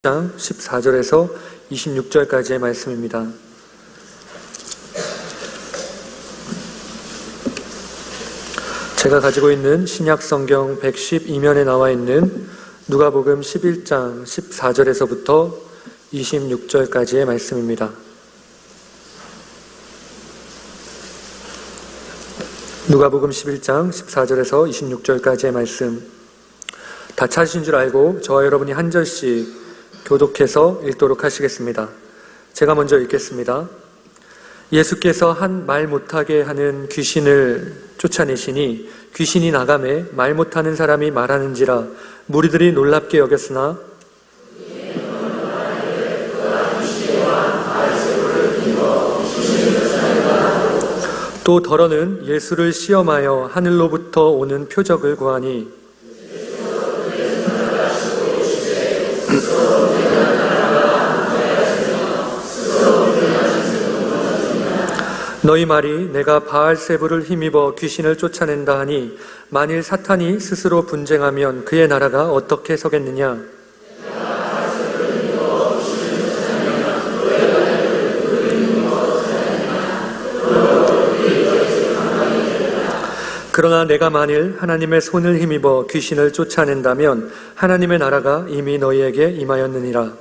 장 14절에서 26절까지의 말씀입니다. 제가 가지고 있는 신약성경 112면에 나와 있는 누가복음 11장 14절에서부터 26절까지의 말씀입니다. 누가복음 11장 14절에서 26절까지의 말씀, 다 찾으신 줄 알고 저와 여러분이 한 절씩 교독해서 읽도록 하시겠습니다. 제가 먼저 읽겠습니다. 예수께서 한 말 못하게 하는 귀신을 쫓아내시니 귀신이 나가매 말 못하는 사람이 말하는지라 무리들이 놀랍게 여겼으나 또 더러는 예수를 시험하여 하늘로부터 오는 표적을 구하니 너희 말이 내가 바알세불을 힘입어 귀신을 쫓아낸다 하니 만일 사탄이 스스로 분쟁하면 그의 나라가 어떻게 서겠느냐? 그러나 내가 만일 하나님의 손을 힘입어 귀신을 쫓아낸다면 하나님의 나라가 이미 너희에게 임하였느니라.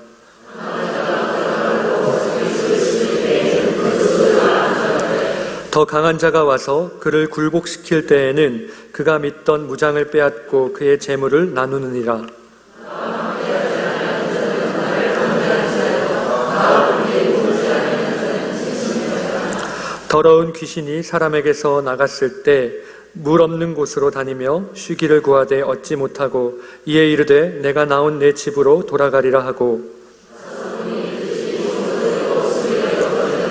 더 강한 자가 와서 그를 굴복시킬 때에는 그가 믿던 무장을 빼앗고 그의 재물을 나누느니라. 더러운 귀신이 사람에게서 나갔을 때 물 없는 곳으로 다니며 쉬기를 구하되 얻지 못하고 이에 이르되 내가 나온 내 집으로 돌아가리라 하고.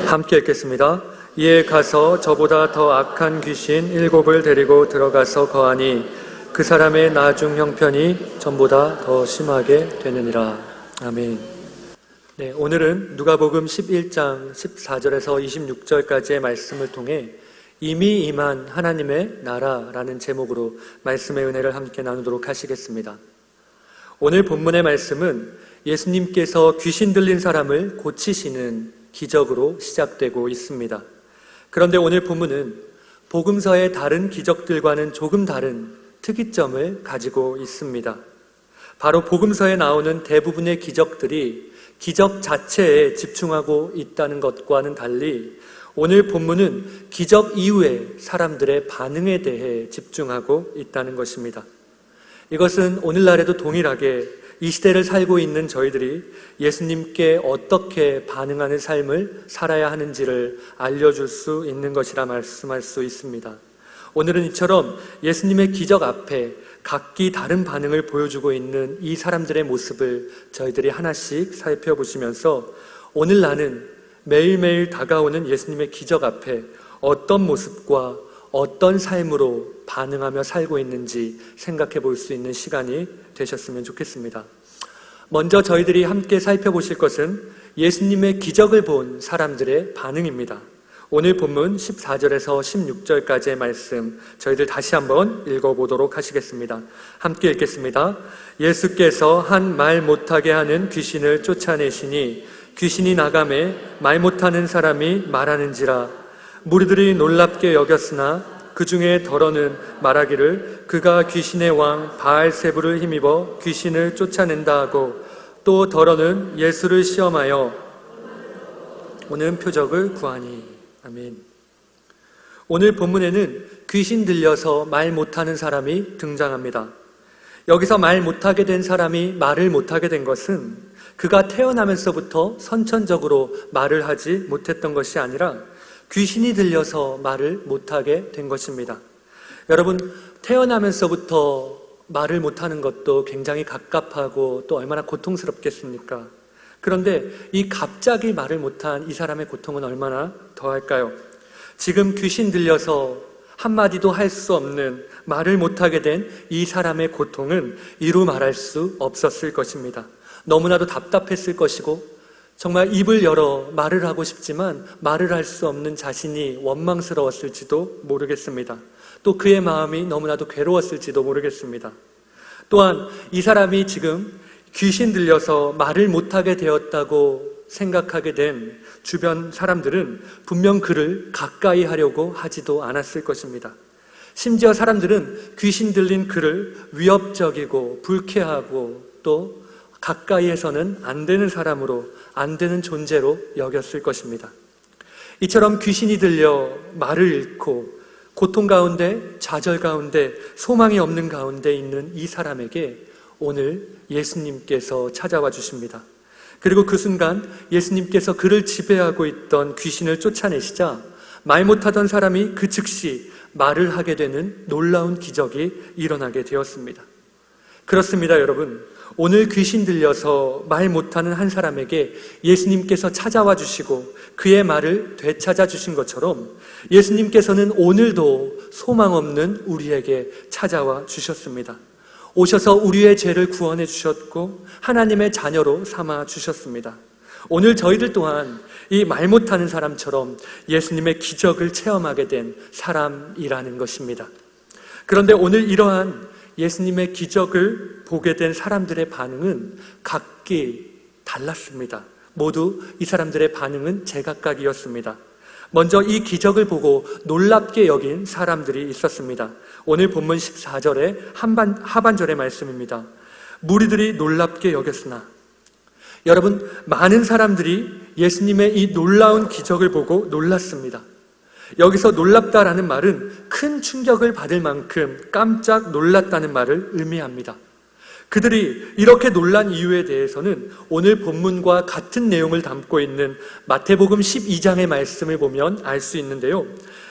함께 읽겠습니다. 이에 가서 저보다 더 악한 귀신 7을 데리고 들어가서 거하니 그 사람의 나중 형편이 전보다 더 심하게 되느니라. 아멘. 네, 오늘은 누가복음 11장 14절에서 26절까지의 말씀을 통해 이미 임한 하나님의 나라라는 제목으로 말씀의 은혜를 함께 나누도록 하시겠습니다. 오늘 본문의 말씀은 예수님께서 귀신 들린 사람을 고치시는 기적으로 시작되고 있습니다. 그런데 오늘 본문은 복음서의 다른 기적들과는 조금 다른 특이점을 가지고 있습니다. 바로 복음서에 나오는 대부분의 기적들이 기적 자체에 집중하고 있다는 것과는 달리 오늘 본문은 기적 이후에 사람들의 반응에 대해 집중하고 있다는 것입니다. 이것은 오늘날에도 동일하게 이 시대를 살고 있는 저희들이 예수님께 어떻게 반응하는 삶을 살아야 하는지를 알려줄 수 있는 것이라 말씀할 수 있습니다. 오늘은 이처럼 예수님의 기적 앞에 각기 다른 반응을 보여주고 있는 이 사람들의 모습을 저희들이 하나씩 살펴보시면서 오늘 나는 매일매일 다가오는 예수님의 기적 앞에 어떤 모습과 어떤 삶으로 반응하며 살고 있는지 생각해 볼 수 있는 시간이 되셨으면 좋겠습니다. 먼저 저희들이 함께 살펴보실 것은 예수님의 기적을 본 사람들의 반응입니다. 오늘 본문 14절에서 16절까지의 말씀 저희들 다시 한번 읽어보도록 하시겠습니다. 함께 읽겠습니다. 예수께서 한 말 못하게 하는 귀신을 쫓아내시니 귀신이 나가매 말 못하는 사람이 말하는지라 무리들이 놀랍게 여겼으나 그 중에 더러는 말하기를 그가 귀신의 왕 바알세불을 힘입어 귀신을 쫓아낸다 하고 또 더러는 예수를 시험하여 오는 표적을 구하니. 아멘. 오늘 본문에는 귀신 들려서 말 못하는 사람이 등장합니다. 여기서 말 못하게 된 사람이 말을 못하게 된 것은 그가 태어나면서부터 선천적으로 말을 하지 못했던 것이 아니라 귀신이 들려서 말을 못하게 된 것입니다. 여러분, 태어나면서부터 말을 못하는 것도 굉장히 갑갑하고 또 얼마나 고통스럽겠습니까? 그런데 이 갑자기 말을 못한 이 사람의 고통은 얼마나 더할까요? 지금 귀신 들려서 한마디도 할 수 없는 말을 못하게 된 이 사람의 고통은 이루 말할 수 없었을 것입니다. 너무나도 답답했을 것이고 정말 입을 열어 말을 하고 싶지만 말을 할 수 없는 자신이 원망스러웠을지도 모르겠습니다. 또 그의 마음이 너무나도 괴로웠을지도 모르겠습니다. 또한 이 사람이 지금 귀신 들려서 말을 못하게 되었다고 생각하게 된 주변 사람들은 분명 그를 가까이 하려고 하지도 않았을 것입니다. 심지어 사람들은 귀신 들린 그를 위협적이고 불쾌하고 또 가까이에서는 안 되는 사람으로, 안 되는 존재로 여겼을 것입니다. 이처럼 귀신이 들려 말을 잃고 고통 가운데, 좌절 가운데, 소망이 없는 가운데 있는 이 사람에게 오늘 예수님께서 찾아와 주십니다. 그리고 그 순간 예수님께서 그를 지배하고 있던 귀신을 쫓아내시자 말 못하던 사람이 그 즉시 말을 하게 되는 놀라운 기적이 일어나게 되었습니다. 그렇습니다, 여러분. 오늘 귀신 들려서 말 못하는 한 사람에게 예수님께서 찾아와 주시고 그의 말을 되찾아 주신 것처럼 예수님께서는 오늘도 소망 없는 우리에게 찾아와 주셨습니다. 오셔서 우리의 죄를 구원해 주셨고 하나님의 자녀로 삼아 주셨습니다. 오늘 저희들 또한 이 말 못하는 사람처럼 예수님의 기적을 체험하게 된 사람이라는 것입니다. 그런데 오늘 이러한 예수님의 기적을 보게 된 사람들의 반응은 각기 달랐습니다. 모두 이 사람들의 반응은 제각각이었습니다. 먼저 이 기적을 보고 놀랍게 여긴 사람들이 있었습니다. 오늘 본문 14절의 하반절의 말씀입니다. 무리들이 놀랍게 여겼으나, 여러분, 많은 사람들이 예수님의 이 놀라운 기적을 보고 놀랐습니다. 여기서 놀랍다라는 말은 큰 충격을 받을 만큼 깜짝 놀랐다는 말을 의미합니다. 그들이 이렇게 놀란 이유에 대해서는 오늘 본문과 같은 내용을 담고 있는 마태복음 12장의 말씀을 보면 알 수 있는데요.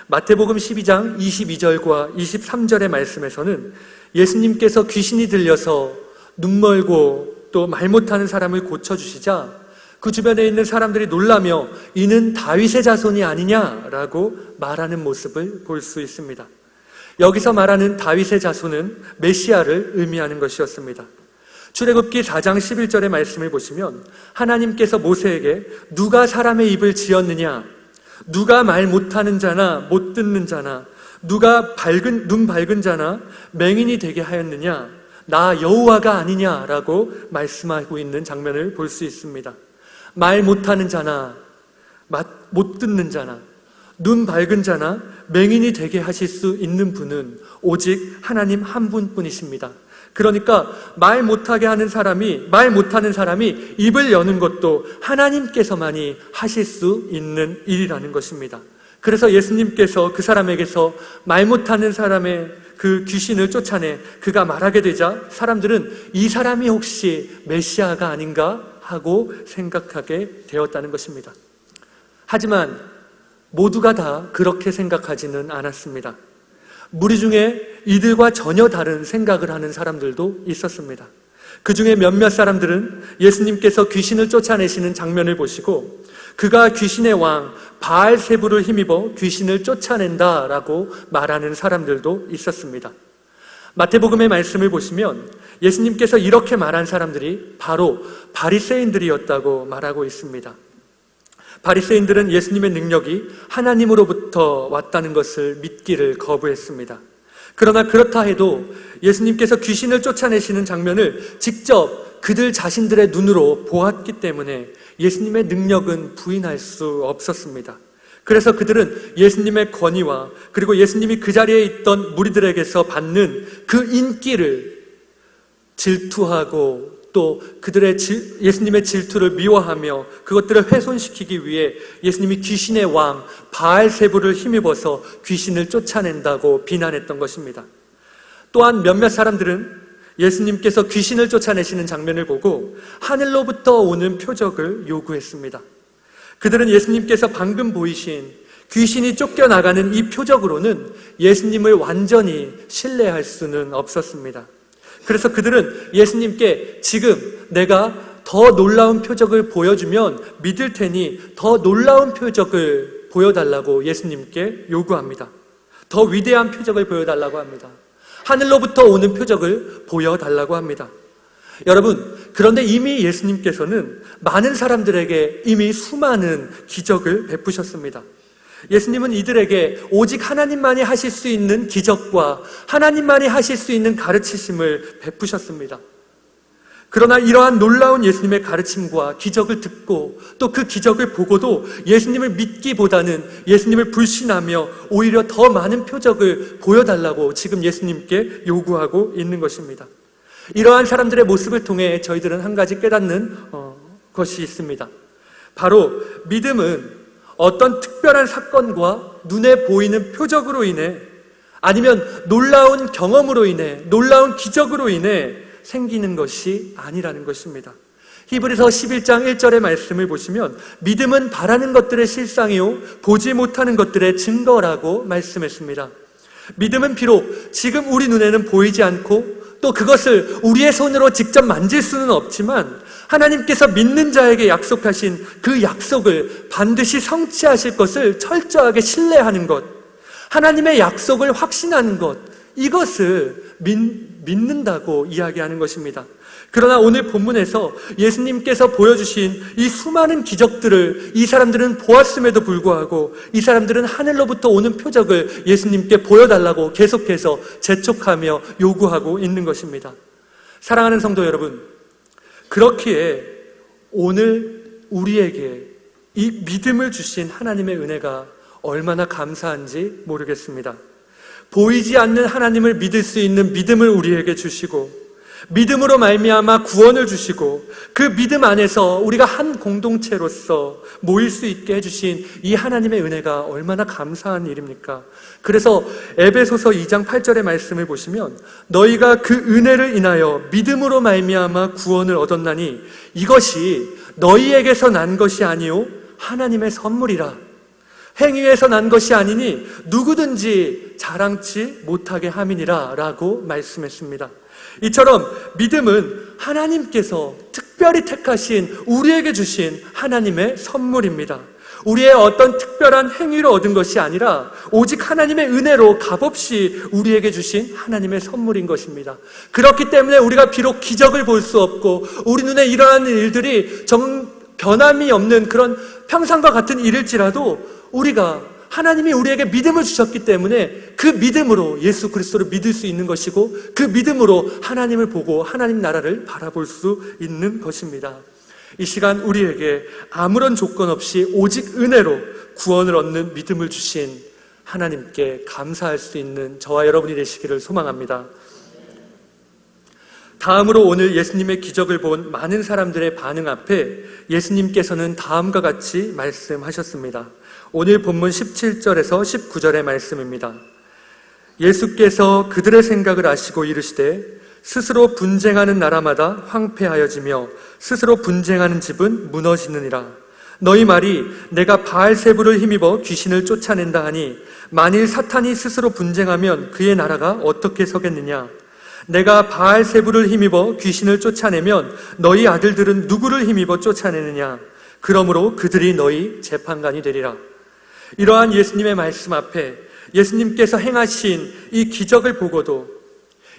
마태복음 12장 22절과 23절의 말씀에서는 예수님께서 귀신이 들려서 눈멀고 또 말 못하는 사람을 고쳐주시자 그 주변에 있는 사람들이 놀라며 이는 다윗의 자손이 아니냐라고 말하는 모습을 볼 수 있습니다. 여기서 말하는 다윗의 자손은 메시아를 의미하는 것이었습니다. 출애굽기 4장 11절의 말씀을 보시면 하나님께서 모세에게 누가 사람의 입을 지었느냐, 누가 말 못하는 자나 못 듣는 자나, 누가 눈 밝은 자나 맹인이 되게 하였느냐, 나 여호와가 아니냐라고 말씀하고 있는 장면을 볼 수 있습니다. 말 못하는 자나 못 듣는 자나 눈 밝은 자나 맹인이 되게 하실 수 있는 분은 오직 하나님 한 분뿐이십니다. 그러니까 말 못하는 사람이 입을 여는 것도 하나님께서만이 하실 수 있는 일이라는 것입니다. 그래서 예수님께서 그 사람에게서 말 못하는 사람의 그 귀신을 쫓아내 그가 말하게 되자 사람들은 이 사람이 혹시 메시아가 아닌가 하고 생각하게 되었다는 것입니다. 하지만 모두가 다 그렇게 생각하지는 않았습니다. 무리 중에 이들과 전혀 다른 생각을 하는 사람들도 있었습니다. 그 중에 몇몇 사람들은 예수님께서 귀신을 쫓아내시는 장면을 보시고 그가 귀신의 왕 바알세부를 힘입어 귀신을 쫓아낸다라고 말하는 사람들도 있었습니다. 마태복음의 말씀을 보시면 예수님께서 이렇게 말한 사람들이 바로 바리새인들이었다고 말하고 있습니다. 바리새인들은 예수님의 능력이 하나님으로부터 왔다는 것을 믿기를 거부했습니다. 그러나 그렇다 해도 예수님께서 귀신을 쫓아내시는 장면을 직접 그들 자신들의 눈으로 보았기 때문에 예수님의 능력은 부인할 수 없었습니다. 그래서 그들은 예수님의 권위와 그리고 예수님이 그 자리에 있던 무리들에게서 받는 그 인기를 질투하고 또 그들의 예수님의 질투를 미워하며 그것들을 훼손시키기 위해 예수님이 귀신의 왕 바알세부를 힘입어서 귀신을 쫓아낸다고 비난했던 것입니다. 또한 몇몇 사람들은 예수님께서 귀신을 쫓아내시는 장면을 보고 하늘로부터 오는 표적을 요구했습니다. 그들은 예수님께서 방금 보이신 귀신이 쫓겨나가는 이 표적으로는 예수님을 완전히 신뢰할 수는 없었습니다. 그래서 그들은 예수님께 지금 내가 더 놀라운 표적을 보여주면 믿을 테니 더 놀라운 표적을 보여달라고 예수님께 요구합니다. 더 위대한 표적을 보여달라고 합니다. 하늘로부터 오는 표적을 보여달라고 합니다. 여러분, 그런데 이미 예수님께서는 많은 사람들에게 이미 수많은 기적을 베푸셨습니다. 예수님은 이들에게 오직 하나님만이 하실 수 있는 기적과 하나님만이 하실 수 있는 가르치심을 베푸셨습니다. 그러나 이러한 놀라운 예수님의 가르침과 기적을 듣고 또 그 기적을 보고도 예수님을 믿기보다는 예수님을 불신하며 오히려 더 많은 표적을 보여달라고 지금 예수님께 요구하고 있는 것입니다. 이러한 사람들의 모습을 통해 저희들은 한 가지 깨닫는 것이 있습니다. 바로 믿음은 어떤 특별한 사건과 눈에 보이는 표적으로 인해, 아니면 놀라운 경험으로 인해, 놀라운 기적으로 인해 생기는 것이 아니라는 것입니다. 히브리서 11장 1절의 말씀을 보시면 믿음은 바라는 것들의 실상이요 보지 못하는 것들의 증거라고 말씀했습니다. 믿음은 비록 지금 우리 눈에는 보이지 않고 또 그것을 우리의 손으로 직접 만질 수는 없지만 하나님께서 믿는 자에게 약속하신 그 약속을 반드시 성취하실 것을 철저하게 신뢰하는 것, 하나님의 약속을 확신하는 것, 이것을 믿는다고 이야기하는 것입니다. 그러나 오늘 본문에서 예수님께서 보여주신 이 수많은 기적들을 이 사람들은 보았음에도 불구하고 이 사람들은 하늘로부터 오는 표적을 예수님께 보여달라고 계속해서 재촉하며 요구하고 있는 것입니다. 사랑하는 성도 여러분, 그렇기에 오늘 우리에게 이 믿음을 주신 하나님의 은혜가 얼마나 감사한지 모르겠습니다. 보이지 않는 하나님을 믿을 수 있는 믿음을 우리에게 주시고 믿음으로 말미암아 구원을 주시고 그 믿음 안에서 우리가 한 공동체로서 모일 수 있게 해주신 이 하나님의 은혜가 얼마나 감사한 일입니까? 그래서 에베소서 2장 8절의 말씀을 보시면 너희가 그 은혜를 인하여 믿음으로 말미암아 구원을 얻었나니 이것이 너희에게서 난 것이 아니요 하나님의 선물이라. 행위에서 난 것이 아니니 누구든지 자랑치 못하게 함이니라 라고 말씀했습니다. 이처럼 믿음은 하나님께서 특별히 택하신 우리에게 주신 하나님의 선물입니다. 우리의 어떤 특별한 행위로 얻은 것이 아니라 오직 하나님의 은혜로 값없이 우리에게 주신 하나님의 선물인 것입니다. 그렇기 때문에 우리가 비록 기적을 볼 수 없고 우리 눈에 일어나는 일들이 변함이 없는 그런 평상과 같은 일일지라도 우리가 하나님이 우리에게 믿음을 주셨기 때문에 그 믿음으로 예수 그리스도를 믿을 수 있는 것이고 그 믿음으로 하나님을 보고 하나님 나라를 바라볼 수 있는 것입니다. 이 시간 우리에게 아무런 조건 없이 오직 은혜로 구원을 얻는 믿음을 주신 하나님께 감사할 수 있는 저와 여러분이 되시기를 소망합니다. 다음으로 오늘 예수님의 기적을 본 많은 사람들의 반응 앞에 예수님께서는 다음과 같이 말씀하셨습니다. 오늘 본문 17절에서 19절의 말씀입니다. 예수께서 그들의 생각을 아시고 이르시되 스스로 분쟁하는 나라마다 황폐하여지며 스스로 분쟁하는 집은 무너지느니라. 너희 말이 내가 바알세불을 힘입어 귀신을 쫓아낸다 하니 만일 사탄이 스스로 분쟁하면 그의 나라가 어떻게 서겠느냐. 내가 바알세불을 힘입어 귀신을 쫓아내면 너희 아들들은 누구를 힘입어 쫓아내느냐. 그러므로 그들이 너희 재판관이 되리라. 이러한 예수님의 말씀 앞에 예수님께서 행하신 이 기적을 보고도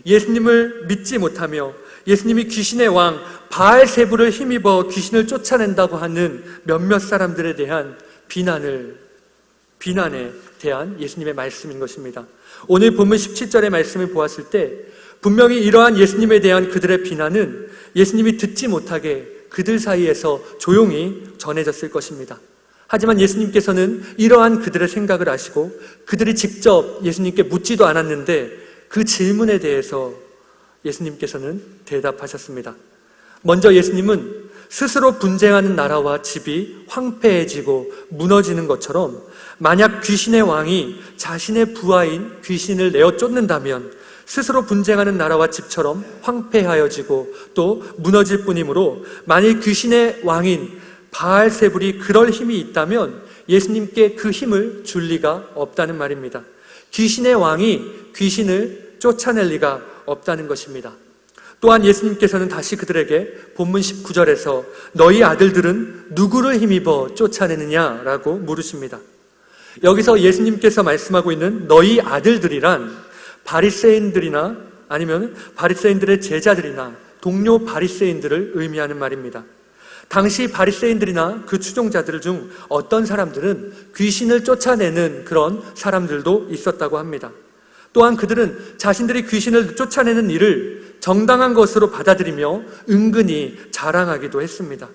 예수님을 믿지 못하며 예수님이 귀신의 왕 바알세불을 힘입어 귀신을 쫓아낸다고 하는 몇몇 사람들에 대한 비난에 대한 예수님의 말씀인 것입니다. 오늘 본문 17절의 말씀을 보았을 때 분명히 이러한 예수님에 대한 그들의 비난은 예수님이 듣지 못하게 그들 사이에서 조용히 전해졌을 것입니다. 하지만 예수님께서는 이러한 그들의 생각을 아시고 그들이 직접 예수님께 묻지도 않았는데 그 질문에 대해서 예수님께서는 대답하셨습니다. 먼저 예수님은 스스로 분쟁하는 나라와 집이 황폐해지고 무너지는 것처럼 만약 귀신의 왕이 자신의 부하인 귀신을 내어 쫓는다면 스스로 분쟁하는 나라와 집처럼 황폐하여지고 또 무너질 뿐이므로 만일 귀신의 왕인 바알세불이 그럴 힘이 있다면 예수님께 그 힘을 줄 리가 없다는 말입니다. 귀신의 왕이 귀신을 쫓아낼 리가 없다는 것입니다. 또한 예수님께서는 다시 그들에게 본문 19절에서 너희 아들들은 누구를 힘입어 쫓아내느냐라고 물으십니다. 여기서 예수님께서 말씀하고 있는 너희 아들들이란 바리새인들이나 아니면 바리새인들의 제자들이나 동료 바리새인들을 의미하는 말입니다. 당시 바리새인들이나 그 추종자들 중 어떤 사람들은 귀신을 쫓아내는 그런 사람들도 있었다고 합니다. 또한 그들은 자신들이 귀신을 쫓아내는 일을 정당한 것으로 받아들이며 은근히 자랑하기도 했습니다.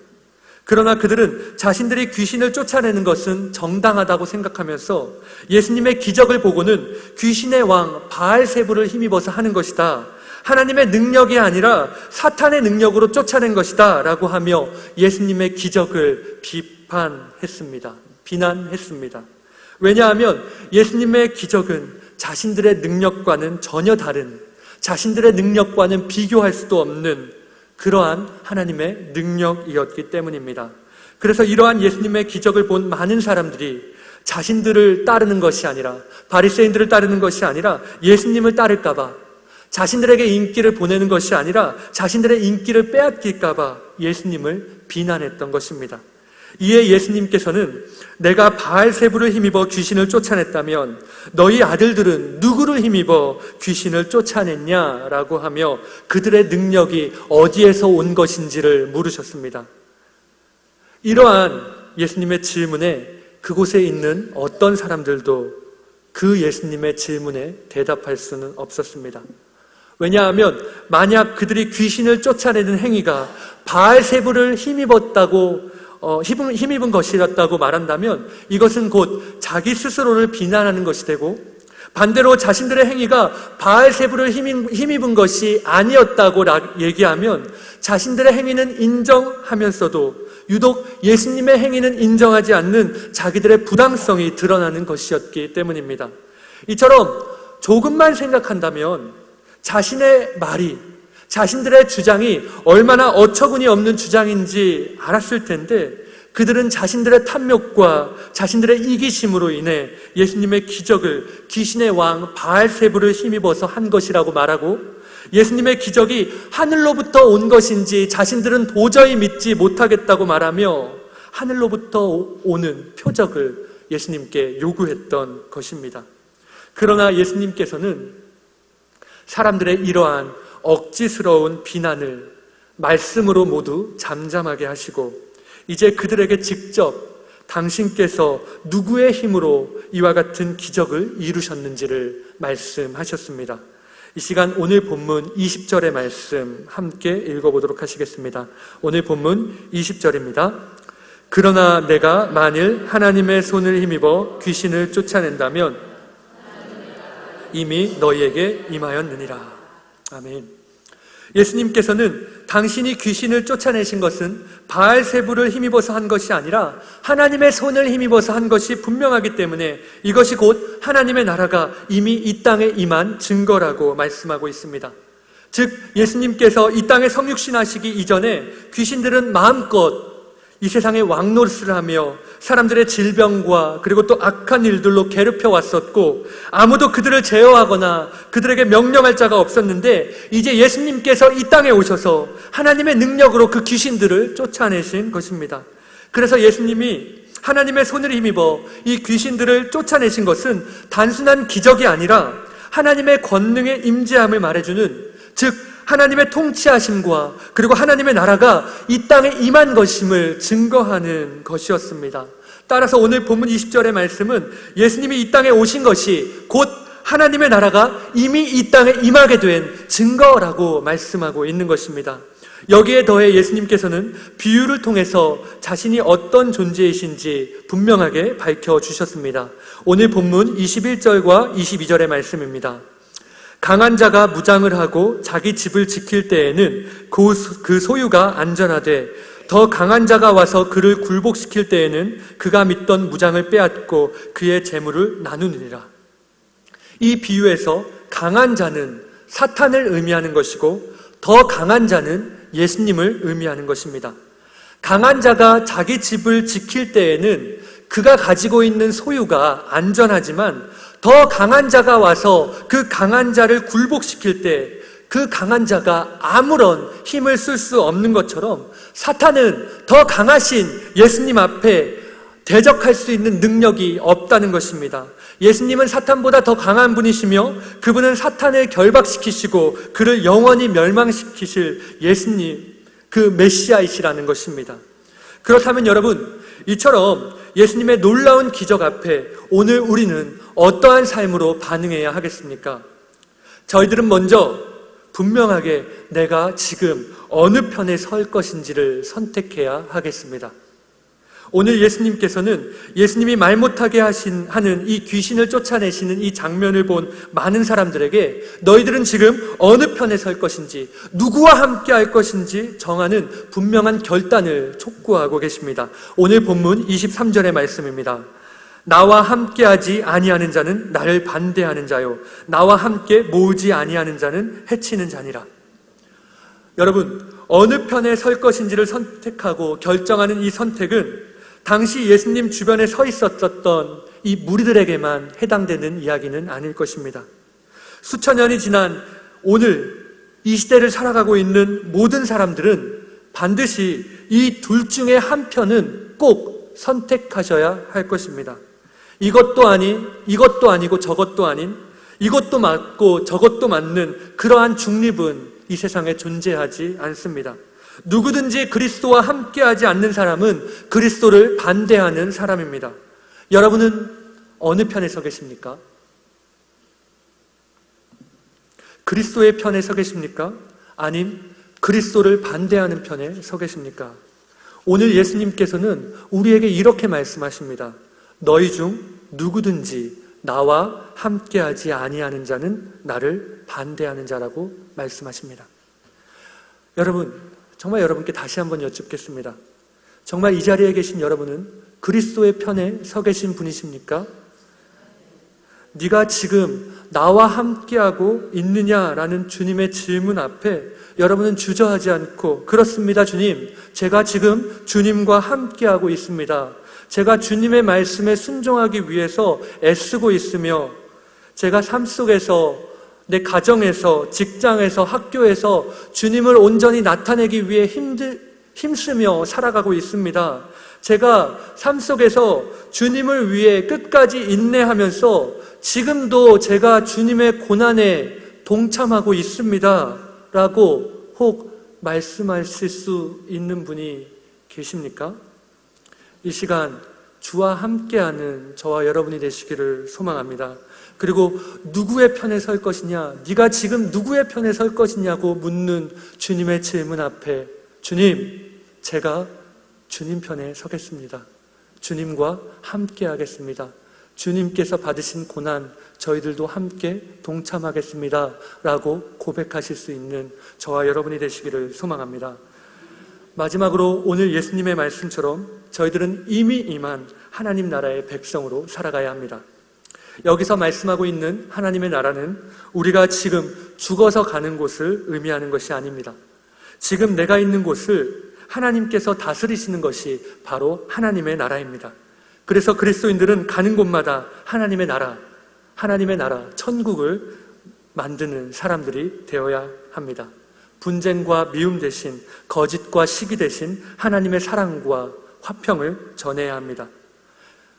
그러나 그들은 자신들이 귀신을 쫓아내는 것은 정당하다고 생각하면서 예수님의 기적을 보고는 귀신의 왕 바알세불을 힘입어서 하는 것이다, 하나님의 능력이 아니라 사탄의 능력으로 쫓아낸 것이다 라고 하며 예수님의 기적을 비난했습니다. 왜냐하면 예수님의 기적은 자신들의 능력과는 전혀 다른, 자신들의 능력과는 비교할 수도 없는 그러한 하나님의 능력이었기 때문입니다. 그래서 이러한 예수님의 기적을 본 많은 사람들이 자신들을 따르는 것이 아니라, 바리새인들을 따르는 것이 아니라 예수님을 따를까 봐, 자신들에게 인기를 보내는 것이 아니라 자신들의 인기를 빼앗길까 봐 예수님을 비난했던 것입니다. 이에 예수님께서는 내가 바알세불을 힘입어 귀신을 쫓아냈다면 너희 아들들은 누구를 힘입어 귀신을 쫓아냈냐라고 하며 그들의 능력이 어디에서 온 것인지를 물으셨습니다. 이러한 예수님의 질문에 그곳에 있는 어떤 사람들도 그 예수님의 질문에 대답할 수는 없었습니다. 왜냐하면 만약 그들이 귀신을 쫓아내는 행위가 바알세불을 힘입은 것이었다고 말한다면 이것은 곧 자기 스스로를 비난하는 것이 되고, 반대로 자신들의 행위가 바알세불을 힘입은 것이 아니었다고 얘기하면 자신들의 행위는 인정하면서도 유독 예수님의 행위는 인정하지 않는 자기들의 부당성이 드러나는 것이었기 때문입니다. 이처럼 조금만 생각한다면 자신의 말이, 자신들의 주장이 얼마나 어처구니 없는 주장인지 알았을 텐데 그들은 자신들의 탐욕과 자신들의 이기심으로 인해 예수님의 기적을 귀신의 왕 바알세불을 힘입어서 한 것이라고 말하고, 예수님의 기적이 하늘로부터 온 것인지 자신들은 도저히 믿지 못하겠다고 말하며 하늘로부터 오는 표적을 예수님께 요구했던 것입니다. 그러나 예수님께서는 사람들의 이러한 억지스러운 비난을 말씀으로 모두 잠잠하게 하시고 이제 그들에게 직접 당신께서 누구의 힘으로 이와 같은 기적을 이루셨는지를 말씀하셨습니다. 이 시간 오늘 본문 20절의 말씀 함께 읽어보도록 하시겠습니다. 오늘 본문 20절입니다. 그러나 내가 만일 하나님의 손을 힘입어 귀신을 쫓아낸다면 이미 너희에게 임하였느니라. 아멘. 예수님께서는 당신이 귀신을 쫓아내신 것은 바알세불을 힘입어서 한 것이 아니라 하나님의 손을 힘입어서 한 것이 분명하기 때문에 이것이 곧 하나님의 나라가 이미 이 땅에 임한 증거라고 말씀하고 있습니다. 즉 예수님께서 이 땅에 성육신하시기 이전에 귀신들은 마음껏 이 세상에 왕노릇을 하며 사람들의 질병과 그리고 또 악한 일들로 괴롭혀 왔었고 아무도 그들을 제어하거나 그들에게 명령할 자가 없었는데 이제 예수님께서 이 땅에 오셔서 하나님의 능력으로 그 귀신들을 쫓아내신 것입니다. 그래서 예수님이 하나님의 손을 힘입어 이 귀신들을 쫓아내신 것은 단순한 기적이 아니라 하나님의 권능의 임재함을 말해주는, 즉 하나님의 통치하심과 그리고 하나님의 나라가 이 땅에 임한 것임을 증거하는 것이었습니다. 따라서 오늘 본문 20절의 말씀은 예수님이 이 땅에 오신 것이 곧 하나님의 나라가 이미 이 땅에 임하게 된 증거라고 말씀하고 있는 것입니다. 여기에 더해 예수님께서는 비유를 통해서 자신이 어떤 존재이신지 분명하게 밝혀주셨습니다. 오늘 본문 21절과 22절의 말씀입니다. 강한 자가 무장을 하고 자기 집을 지킬 때에는 그 소유가 안전하되 더 강한 자가 와서 그를 굴복시킬 때에는 그가 믿던 무장을 빼앗고 그의 재물을 나누느니라. 이 비유에서 강한 자는 사탄을 의미하는 것이고 더 강한 자는 예수님을 의미하는 것입니다. 강한 자가 자기 집을 지킬 때에는 그가 가지고 있는 소유가 안전하지만 더 강한 자가 와서 그 강한 자를 굴복시킬 때 그 강한 자가 아무런 힘을 쓸 수 없는 것처럼 사탄은 더 강하신 예수님 앞에 대적할 수 있는 능력이 없다는 것입니다. 예수님은 사탄보다 더 강한 분이시며 그분은 사탄을 결박시키시고 그를 영원히 멸망시키실 예수님, 그 메시아이시라는 것입니다. 그렇다면 여러분, 이처럼 예수님의 놀라운 기적 앞에 오늘 우리는 어떠한 삶으로 반응해야 하겠습니까? 저희들은 먼저 분명하게 내가 지금 어느 편에 설 것인지를 선택해야 하겠습니다. 오늘 예수님께서는 예수님이 말 못하게 하는 이 귀신을 쫓아내시는 이 장면을 본 많은 사람들에게 너희들은 지금 어느 편에 설 것인지, 누구와 함께 할 것인지 정하는 분명한 결단을 촉구하고 계십니다. 오늘 본문 23절의 말씀입니다. 나와 함께하지 아니하는 자는 나를 반대하는 자요, 나와 함께 모으지 아니하는 자는 해치는 자니라. 여러분, 어느 편에 설 것인지를 선택하고 결정하는 이 선택은 당시 예수님 주변에 서 있었던 이 무리들에게만 해당되는 이야기는 아닐 것입니다. 수천 년이 지난 오늘 이 시대를 살아가고 있는 모든 사람들은 반드시 이 둘 중에 한 편은 꼭 선택하셔야 할 것입니다. 이것도 아니고 저것도 아닌, 이것도 맞고 저것도 맞는 그러한 중립은 이 세상에 존재하지 않습니다. 누구든지 그리스도와 함께하지 않는 사람은 그리스도를 반대하는 사람입니다. 여러분은 어느 편에 서 계십니까? 그리스도의 편에 서 계십니까? 아님 그리스도를 반대하는 편에 서 계십니까? 오늘 예수님께서는 우리에게 이렇게 말씀하십니다. 너희 중 누구든지 나와 함께하지 아니하는 자는 나를 반대하는 자라고 말씀하십니다. 여러분, 정말 여러분께 다시 한번 여쭙겠습니다. 정말 이 자리에 계신 여러분은 그리스도의 편에 서 계신 분이십니까? 네가 지금 나와 함께하고 있느냐라는 주님의 질문 앞에 여러분은 주저하지 않고, 그렇습니다 주님, 제가 지금 주님과 함께하고 있습니다. 제가 주님의 말씀에 순종하기 위해서 애쓰고 있으며, 제가 삶 속에서, 내 가정에서, 직장에서, 학교에서 주님을 온전히 나타내기 위해 힘쓰며 살아가고 있습니다. 제가 삶 속에서 주님을 위해 끝까지 인내하면서 지금도 제가 주님의 고난에 동참하고 있습니다 라고 혹 말씀하실 수 있는 분이 계십니까? 이 시간 주와 함께하는 저와 여러분이 되시기를 소망합니다. 그리고 누구의 편에 설 것이냐, 네가 지금 누구의 편에 설 것이냐고 묻는 주님의 질문 앞에, 주님, 제가 주님 편에 서겠습니다. 주님과 함께 하겠습니다. 주님께서 받으신 고난 저희들도 함께 동참하겠습니다 라고 고백하실 수 있는 저와 여러분이 되시기를 소망합니다. 마지막으로 오늘 예수님의 말씀처럼 저희들은 이미 임한 하나님 나라의 백성으로 살아가야 합니다. 여기서 말씀하고 있는 하나님의 나라는 우리가 지금 죽어서 가는 곳을 의미하는 것이 아닙니다. 지금 내가 있는 곳을 하나님께서 다스리시는 것이 바로 하나님의 나라입니다. 그래서 그리스도인들은 가는 곳마다 하나님의 나라, 천국을 만드는 사람들이 되어야 합니다. 분쟁과 미움 대신, 거짓과 시기 대신 하나님의 사랑과 화평을 전해야 합니다.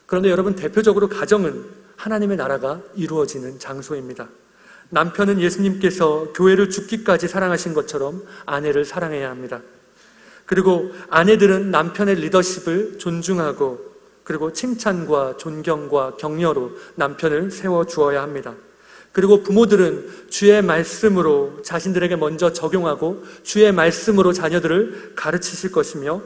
그런데 여러분, 대표적으로 가정은 하나님의 나라가 이루어지는 장소입니다. 남편은 예수님께서 교회를 죽기까지 사랑하신 것처럼 아내를 사랑해야 합니다. 그리고 아내들은 남편의 리더십을 존중하고, 그리고 칭찬과 존경과 격려로 남편을 세워주어야 합니다. 그리고 부모들은 주의 말씀으로 자신들에게 먼저 적용하고 주의 말씀으로 자녀들을 가르치실 것이며,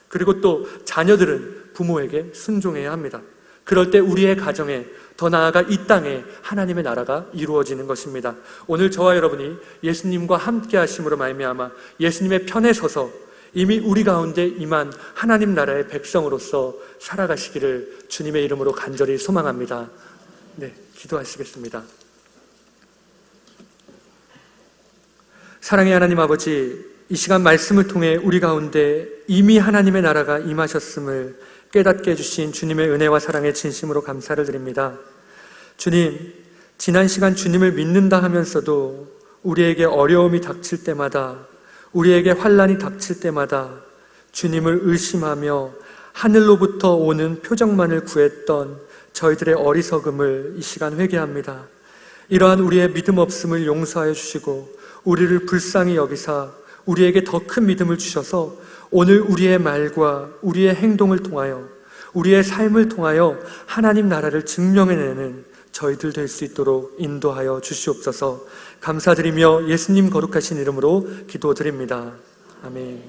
그리고 또 자녀들은 부모에게 순종해야 합니다. 그럴 때 우리의 가정에, 더 나아가 이 땅에 하나님의 나라가 이루어지는 것입니다. 오늘 저와 여러분이 예수님과 함께 하심으로 말미암아 예수님의 편에 서서 이미 우리 가운데 임한 하나님 나라의 백성으로서 살아가시기를 주님의 이름으로 간절히 소망합니다. 네, 기도하시겠습니다. 사랑의 하나님 아버지, 이 시간 말씀을 통해 우리 가운데 이미 하나님의 나라가 임하셨음을 깨닫게 해주신 주님의 은혜와 사랑에 진심으로 감사를 드립니다. 주님, 지난 시간 주님을 믿는다 하면서도 우리에게 어려움이 닥칠 때마다, 우리에게 환난이 닥칠 때마다 주님을 의심하며 하늘로부터 오는 표적만을 구했던 저희들의 어리석음을 이 시간 회개합니다. 이러한 우리의 믿음 없음을 용서하여 주시고 우리를 불쌍히 여기사 우리에게 더 큰 믿음을 주셔서 오늘 우리의 말과 우리의 행동을 통하여, 우리의 삶을 통하여 하나님 나라를 증명해내는 저희들 될 수 있도록 인도하여 주시옵소서. 감사드리며 예수님 거룩하신 이름으로 기도드립니다. 아멘.